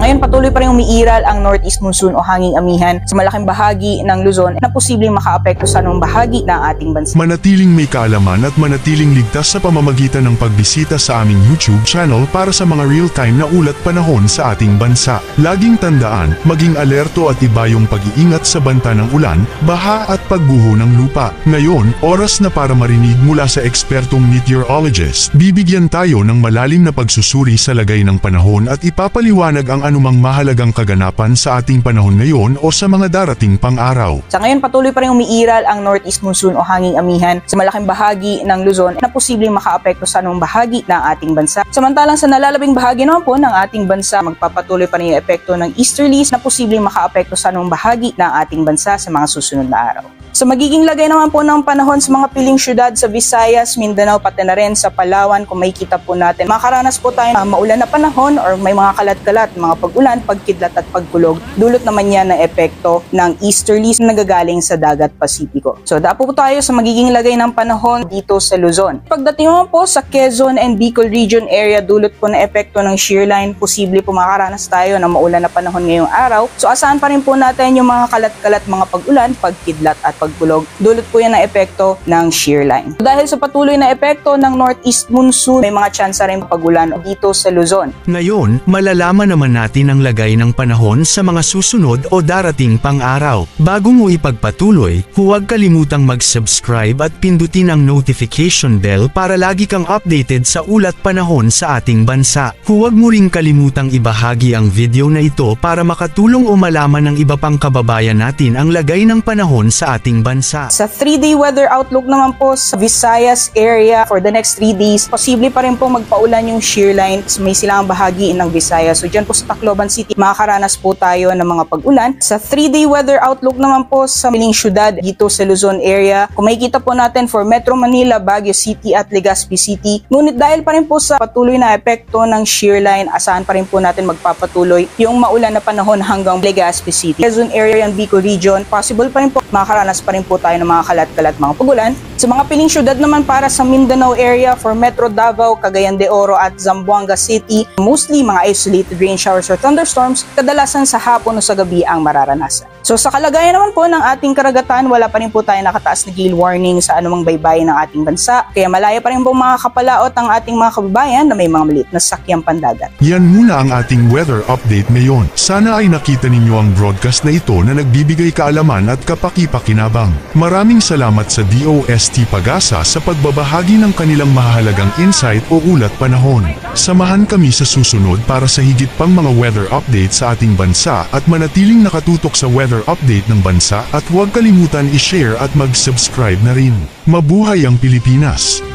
ngayon patuloy pa rin umiiral ang northeast monsoon o hanging amihan sa malaking bahagi ng Luzon na posibleng makaapekto sa anong bahagi ng ating bansa. Manatiling may kaalaman at manatiling ligtas sa pamamagitan ng pagbisita sa aming YouTube channel para sa mga real-time na ulat panahon sa ating bansa. Laging tandaan, maging alerto at iba yung pag-iingat sa banta ng ulan, baha at pagguho ng lupa. Ngayon, oras na para marinig mula sa ekspertong meteorologist. Bibigyan tayo ng malalim na pagsusuri sa lagay ng panahon at ipapaliwanag ang anumang mahalagang kaganapan sa ating panahon ngayon o sa mga darating pang araw. Sa ngayon patuloy pa rin umiiral ang northeast monsoon o hanging amihan sa malaking bahagi ng Luzon na posibleng makaapekto sa anong bahagi ng ating bansa. Samantalang sa nalalabing bahagi naman po ng ating bansa, magpapatuloy pa rin yung epekto ng easterlies na posibleng makaapekto sa anong bahagi ng ating bansa sa mga susunod na araw. Sa magiging lagay naman po ng panahon sa mga piling syudad sa Visayas, Mindanao, pati na rin sa Palawan, kung makikita po natin, makaranas po tayo ng maulan na panahon or may mga kalat-kalat, mga pag-ulan, pagkidlat at pagkulog. Dulot naman yan ng epekto ng easterlies na nagagaling sa dagat Pasipiko. So dapo po tayo sa magiging lagay ng panahon dito sa Luzon. Pagdating naman po sa Quezon and Bicol region area, dulot po ng epekto ng shear line, posible po makaranas tayo ng maulan na panahon ngayong araw. So asahan pa rin po natin yung mga kalat-kalat, mga pag-ulan, pagkidlat at pagkulog. Dulot po yan ng epekto ng shear line. Dahil sa patuloy na epekto ng northeast monsoon, may mga tsansa rin pag-ulan dito sa Luzon. Ngayon, malalaman naman natin ang lagay ng panahon sa mga susunod o darating pang araw. Bago mo ipagpatuloy, huwag kalimutang mag-subscribe at pindutin ang notification bell para lagi kang updated sa ulat panahon sa ating bansa. Huwag mo ring kalimutang ibahagi ang video na ito para makatulong o malaman ng iba pang kababayan natin ang lagay ng panahon sa ating bansa. Sa 3-day weather outlook naman po sa Visayas area for the next 3 days, posible pa rin po magpaulan yung shear line sa may silangang bahagi ng Visayas. So dyan po sa Tacloban City, makakaranas po tayo ng mga pag-ulan. Sa 3-day weather outlook naman po sa miling syudad dito sa Luzon area, kung makikita po natin for Metro Manila, Baguio City at Legazpi City. Ngunit dahil pa rin po sa patuloy na epekto ng shear line, asahan pa rin po natin magpapatuloy yung maulan na panahon hanggang Legazpi City. Quezon area and Bicol region, possible pa rin po makakaranas pa rin po tayo ng mga kalat-kalat, mga pagulan. Sa mga piling syudad naman para sa Mindanao area for Metro Davao, Cagayan de Oro at Zamboanga City, mostly mga isolated rain showers or thunderstorms, kadalasan sa hapon o sa gabi ang mararanasan. So sa kalagayan naman po ng ating karagatan, wala pa rin po tayo nakataas na gale warning sa anumang baybayin ng ating bansa. Kaya malaya pa rin po makakapalaot ang ating mga kababayan na may mga maliit na sakyang pandagat. Yan muna ang ating weather update ngayon. Sana ay nakita ninyo ang broadcast na ito na nagbibigay kaalaman at kapaki-pakinabang. Maraming salamat sa DOST Pag-asa sa pagbabahagi ng kanilang mahalagang insight o ulat panahon. Samahan kami sa susunod para sa higit pang mga weather update sa ating bansa at manatiling nakatutok sa weather update ng bansa at huwag kalimutan i-share at mag-subscribe na rin. Mabuhay ang Pilipinas!